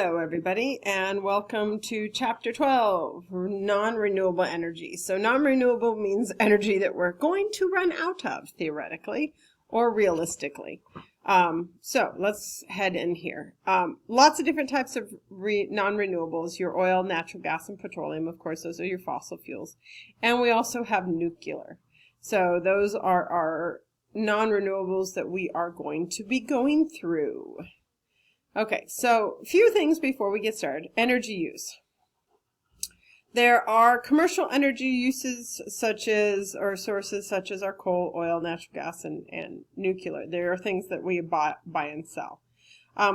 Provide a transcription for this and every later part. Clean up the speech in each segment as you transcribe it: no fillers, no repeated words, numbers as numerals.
Hello, everybody, and welcome to Chapter 12, Non-Renewable Energy. So non-renewable means energy that we're going to run out of, theoretically, or realistically. So let's head in here. Lots of different types of non-renewables, your oil, natural gas, and petroleum. Of course, those are your fossil fuels. And we also have nuclear. So those are our non-renewables that we are going to be going through. Okay, so a few things before we get started. Energy use. There are commercial energy uses or sources such as our coal, oil, natural gas, and nuclear. There are things that we buy and sell.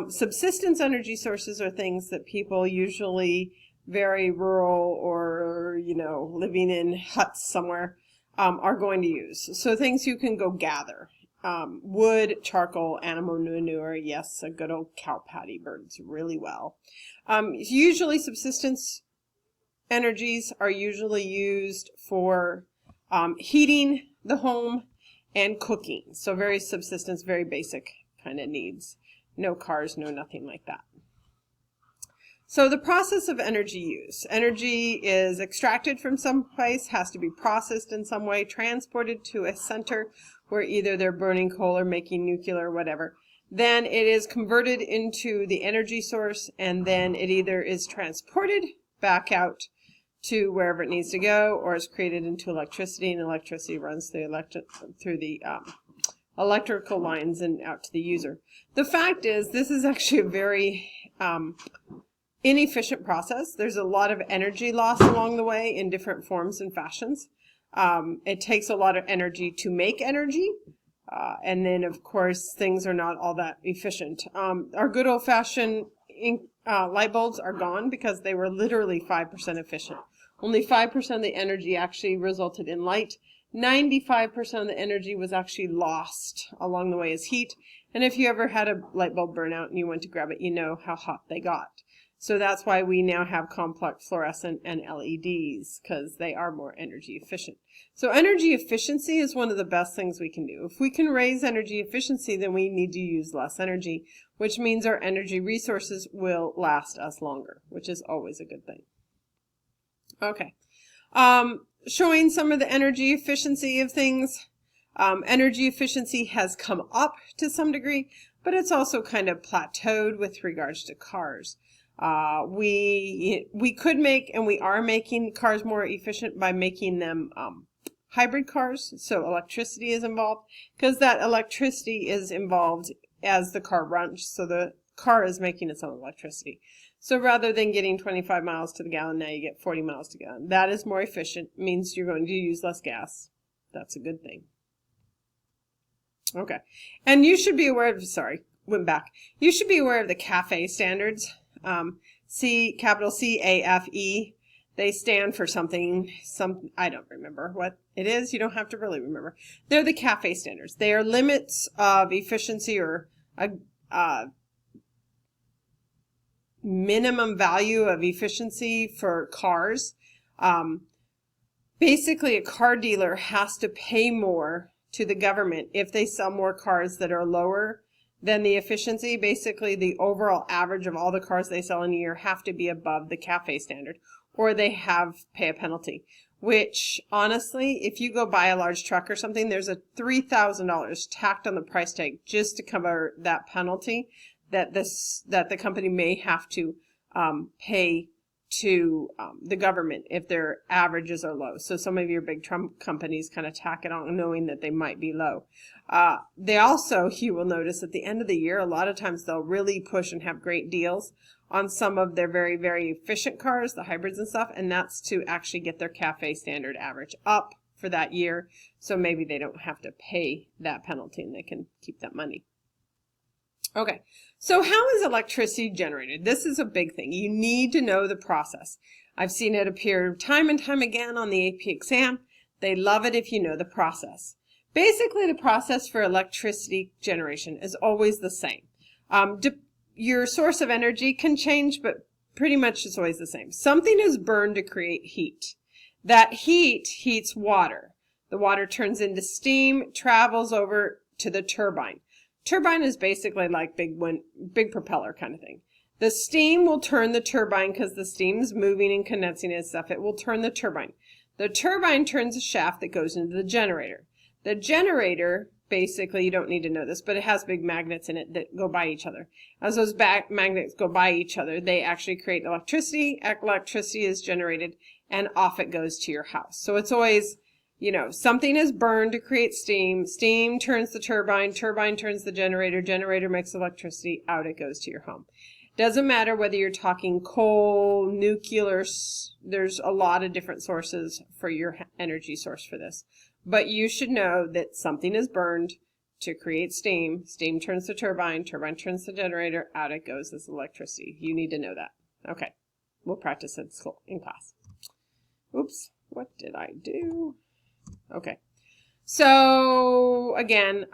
Subsistence energy sources are things that people usually very rural or, living in huts somewhere are going to use. So things you can go gather. Wood, charcoal, animal manure, yes, a good old cow patty burns really well. Usually subsistence energies are usually used for heating the home and cooking. So very subsistence, very basic kind of needs. No cars, no nothing like that. So the process of energy use. Energy is extracted from some place, has to be processed in some way, transported to a center where either they're burning coal or making nuclear or whatever. Then it is converted into the energy source, and then it either is transported back out to wherever it needs to go, or is created into electricity, and electricity runs through the electrical lines and out to the user. The fact is, this is actually a very inefficient process. There's a lot of energy loss along the way in different forms and fashions. It takes a lot of energy to make energy. And then, of course, things are not all that efficient. Our good old-fashioned light bulbs are gone because they were literally 5% efficient. Only 5% of the energy actually resulted in light. 95% of the energy was actually lost along the way as heat. And if you ever had a light bulb burn out and you went to grab it, you know how hot they got. So that's why we now have complex fluorescent and LEDs, because they are more energy efficient. So energy efficiency is one of the best things we can do. If we can raise energy efficiency, then we need to use less energy, which means our energy resources will last us longer, which is always a good thing. Okay. Showing some of the energy efficiency of things. Energy efficiency has come up to some degree, but it's also kind of plateaued with regards to cars. We could make, and we are making cars more efficient by making them hybrid cars. So electricity is involved, because that electricity is involved as the car runs. So the car is making its own electricity. So rather than getting 25 miles to the gallon, now you get 40 miles to the gallon. That is more efficient, means you're going to use less gas. That's a good thing. Okay. And you should be aware of, you should be aware of the CAFE standards. Capital C-A-F-E. They stand for something, I don't remember what it is. You don't have to really remember. They're the CAFE standards. They are limits of efficiency, or a minimum value of efficiency for cars. Basically, a car dealer has to pay more to the government if they sell more cars that are lower than the efficiency. Basically, the overall average of all the cars they sell in a year have to be above the CAFE standard, or they pay a penalty. Which, honestly, if you go buy a large truck or something, there's a $3,000 tacked on the price tag just to cover that penalty that the company may have to pay to the government if their averages are low. So some of your big Trump companies kind of tack it on knowing that they might be low. They also, you will notice at the end of the year, a lot of times they'll really push and have great deals on some of their very, very efficient cars, the hybrids and stuff, and that's to actually get their CAFE standard average up for that year. So maybe they don't have to pay that penalty and they can keep that money. Okay, so how is electricity generated? This is a big thing. You need to know the process. I've seen it appear time and time again on the AP exam. They love it if you know the process. Basically, the process for electricity generation is always the same. Your source of energy can change, but pretty much it's always the same. Something is burned to create heat. That heat heats water. The water turns into steam, travels over to the turbine. Turbine is basically like big propeller kind of thing. The steam will turn the turbine because the steam's moving and condensing and stuff. It will turn the turbine. The turbine turns a shaft that goes into the generator. The generator, basically, you don't need to know this, but it has big magnets in it that go by each other. As those magnets go by each other, they actually create electricity. Electricity is generated, and off it goes to your house. So it's always, something is burned to create steam. Steam turns the turbine. Turbine turns the generator. Generator makes electricity. Out it goes to your home. Doesn't matter whether you're talking coal, nuclear, there's a lot of different sources for your energy source for this. But you should know that something is burned to create steam. Steam turns the turbine. Turbine turns the generator. Out it goes as electricity. You need to know that. Okay. We'll practice it in class. Oops. What did I do? Okay. So, again,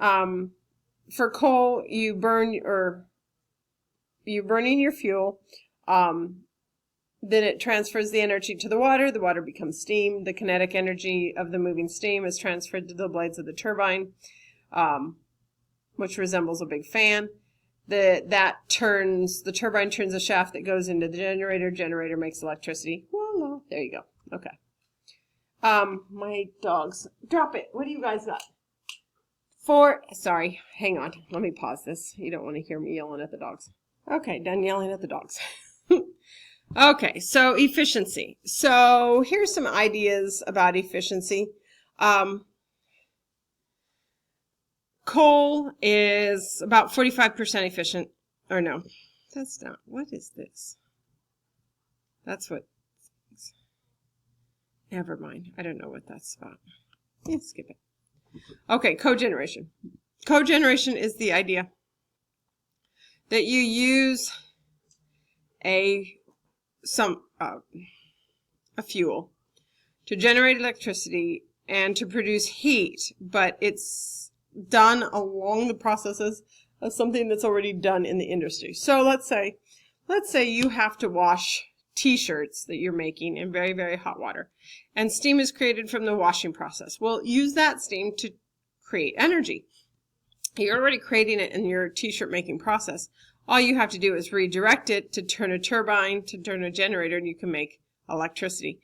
for coal, you burn burning your fuel, then it transfers the energy to the water becomes steam, the kinetic energy of the moving steam is transferred to the blades of the turbine, which resembles a big fan. The turbine turns a shaft that goes into the generator makes electricity. Voila, there you go. Okay. My dogs, drop it. What do you guys got? Sorry, hang on, let me pause this. You don't want to hear me yelling at the dogs. Okay, done yelling at the dogs. Okay, so efficiency. So here's some ideas about efficiency. Coal is about 45% efficient. Or no, that's not. What is this? That's what. Never mind. I don't know what that's about. Yeah, skip it. Okay, cogeneration. Cogeneration is the idea that you use a fuel to generate electricity and to produce heat, but it's done along the processes of something that's already done in the industry. So let's say you have to wash t-shirts that you're making in very, very hot water, and steam is created from the washing process. Well, use that steam to create energy. You're already creating it in your t-shirt making process. All you have to do is redirect it to turn a turbine, to turn a generator, and you can make electricity.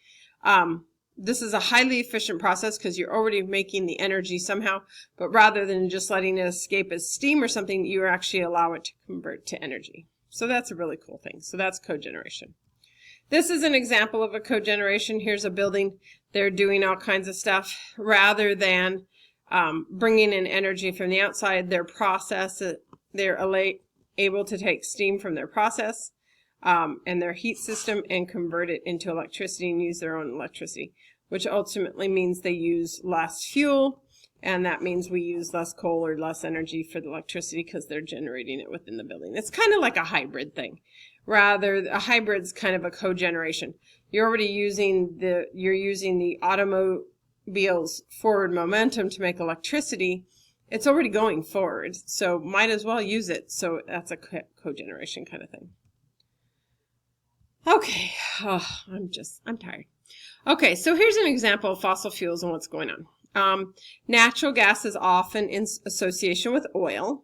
This is a highly efficient process because you're already making the energy somehow, but rather than just letting it escape as steam or something, you actually allow it to convert to energy. So that's a really cool thing. So that's cogeneration. This is an example of a cogeneration. Here's a building. They're doing all kinds of stuff. Rather than bringing in energy from the outside, they're able to take steam from their process and their heat system and convert it into electricity and use their own electricity, which ultimately means they use less fuel, and that means we use less coal or less energy for the electricity because they're generating it within the building. It's kind of like a hybrid thing. Rather, a hybrid's kind of a cogeneration. You're using the automobile's forward momentum to make electricity. It's already going forward, so might as well use it. So that's a cogeneration kind of thing. Okay, I'm tired. Okay, so here's an example of fossil fuels and what's going on. Natural gas is often in association with oil,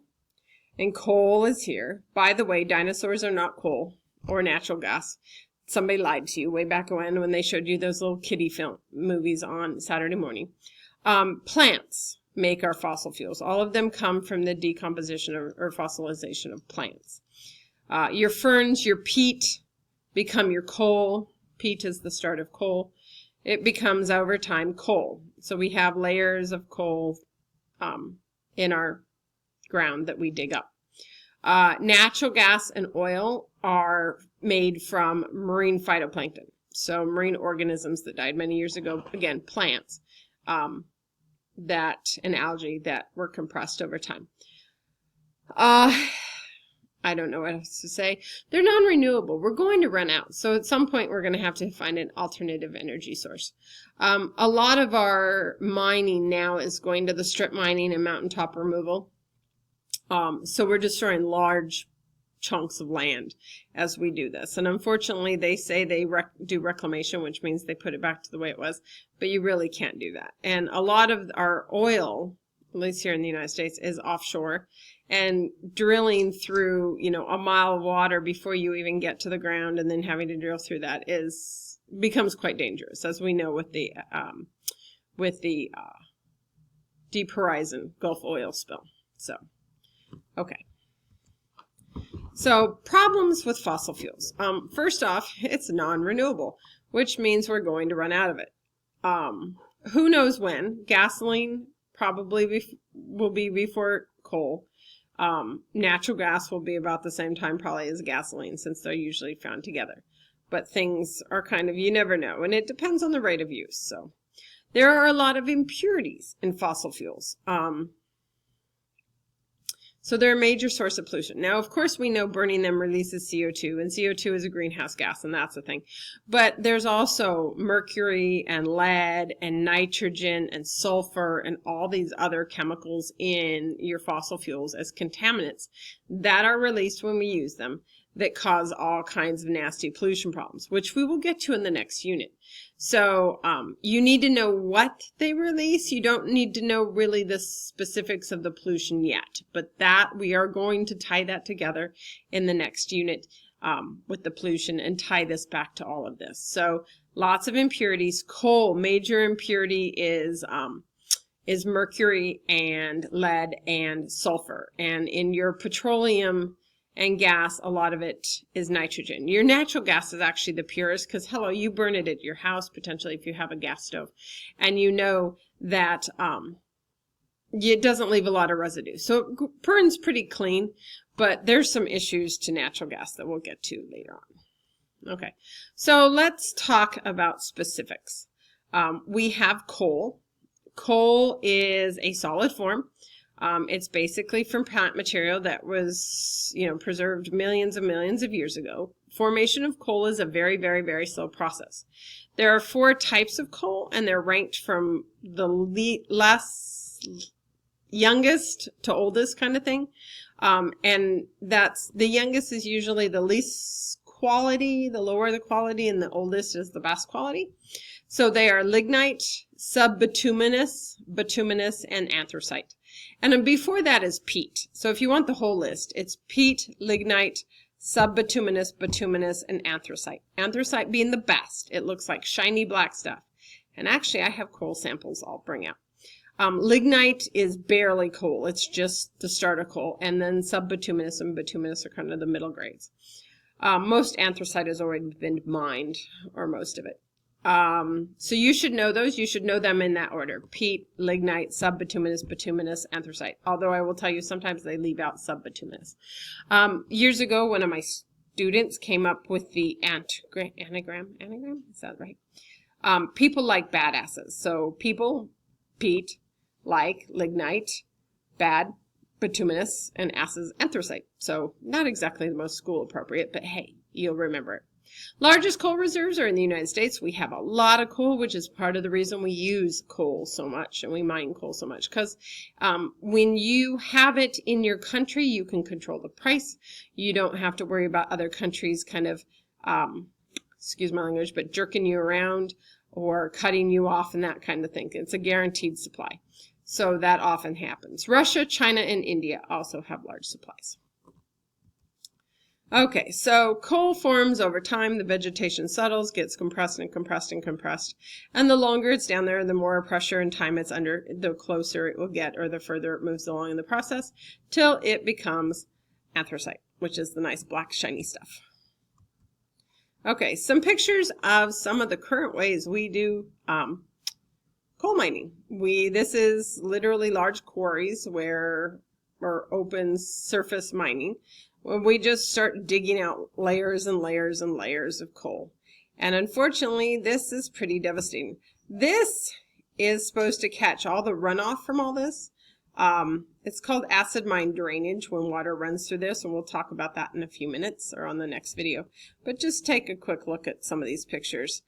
and coal is here. By the way, dinosaurs are not coal or natural gas. Somebody lied to you way back when they showed you those little kiddie film movies on Saturday morning. Plants make our fossil fuels. All of them come from the decomposition or fossilization of plants. Your ferns, your peat, become your coal. Peat is the start of coal. It becomes over time coal. So we have layers of coal in our ground that we dig up. Natural gas and oil are made from marine phytoplankton. So marine organisms that died many years ago, again, plants, and algae that were compressed over time. I don't know what else to say. They're non-renewable. We're going to run out. So at some point, we're going to have to find an alternative energy source. A lot of our mining now is going to the strip mining and mountaintop removal. So we're destroying large chunks of land as we do this. And unfortunately, they say they do reclamation, which means they put it back to the way it was. But you really can't do that. And a lot of our oil, at least here in the United States, is offshore. and drilling through, a mile of water before you even get to the ground, and then having to drill through that becomes quite dangerous, as we know with the Deep Horizon Gulf oil spill. So, okay. So, problems with fossil fuels. First off, it's non-renewable, which means we're going to run out of it. Who knows when? Gasoline probably will be before coal. Natural gas will be about the same time probably as gasoline, since they're usually found together. But things are kind of, you never know, and it depends on the rate of use. So there are a lot of impurities in fossil fuels. So they're a major source of pollution. Now, of course, we know burning them releases CO2, and CO2 is a greenhouse gas, and that's the thing. But there's also mercury and lead and nitrogen and sulfur and all these other chemicals in your fossil fuels as contaminants that are released when we use them, that cause all kinds of nasty pollution problems, which we will get to in the next unit. So you need to know what they release. You don't need to know really the specifics of the pollution yet, but that we are going to tie that together in the next unit with the pollution and tie this back to all of this. So lots of impurities. Coal, major impurity is mercury and lead and sulfur. And in your petroleum and gas, a lot of it is nitrogen. Your natural gas is actually the purest because, hello, you burn it at your house, potentially, if you have a gas stove. And you know that it doesn't leave a lot of residue. So it burns pretty clean, but there's some issues to natural gas that we'll get to later on. Okay, so let's talk about specifics. We have coal. Coal is a solid form. It's basically from plant material that was, preserved millions of years ago. Formation of coal is a very, very, very slow process. There are 4 types of coal, and they're ranked from the youngest to oldest kind of thing. And that's the youngest is usually the least quality, the lower the quality, and the oldest is the best quality. So they are lignite, subbituminous, bituminous, and anthracite. And then before that is peat. So if you want the whole list, it's peat, lignite, subbituminous, bituminous, and anthracite. Anthracite being the best. It looks like shiny black stuff. And actually, I have coal samples I'll bring out. Lignite is barely coal. It's just the starter coal. And then subbituminous and bituminous are kind of the middle grades. Most anthracite has already been mined, or most of it. So you should know those. You should know them in that order. Peat, lignite, subbituminous, bituminous, anthracite. Although I will tell you sometimes they leave out subbituminous. Years ago, one of my students came up with the anagram. Is that right? People like badasses. So people, peat, like lignite, bad, bituminous, and asses, anthracite. So not exactly the most school appropriate, but hey, you'll remember it. Largest coal reserves are in the United States. We have a lot of coal, which is part of the reason we use coal so much and we mine coal so much. Because when you have it in your country, you can control the price. You don't have to worry about other countries kind of, excuse my language, but jerking you around or cutting you off and that kind of thing. It's a guaranteed supply. So that often happens. Russia, China, and India also have large supplies. Okay, so coal forms over time. The vegetation settles, gets compressed and compressed and compressed. And the longer it's down there, the more pressure and time it's under, the closer it will get or the further it moves along in the process till it becomes anthracite, which is the nice black shiny stuff. Okay, some pictures of some of the current ways we do coal mining. This is literally large quarries or open surface mining. When we just start digging out layers and layers and layers of coal. And unfortunately, this is pretty devastating. This is supposed to catch all the runoff from all this. It's called acid mine drainage when water runs through this, and we'll talk about that in a few minutes or on the next video. But just take a quick look at some of these pictures.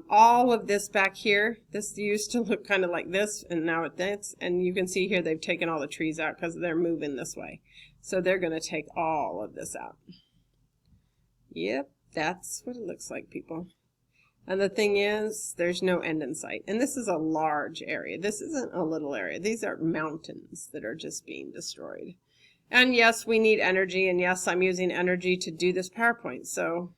All of this back here, this used to look kind of like this, and now it's, and you can see here they've taken all the trees out because they're moving this way. So they're going to take all of this out. Yep, that's what it looks like, people. And the thing is, there's no end in sight. And this is a large area. This isn't a little area. These are mountains that are just being destroyed. And yes, we need energy. And yes, I'm using energy to do this PowerPoint. So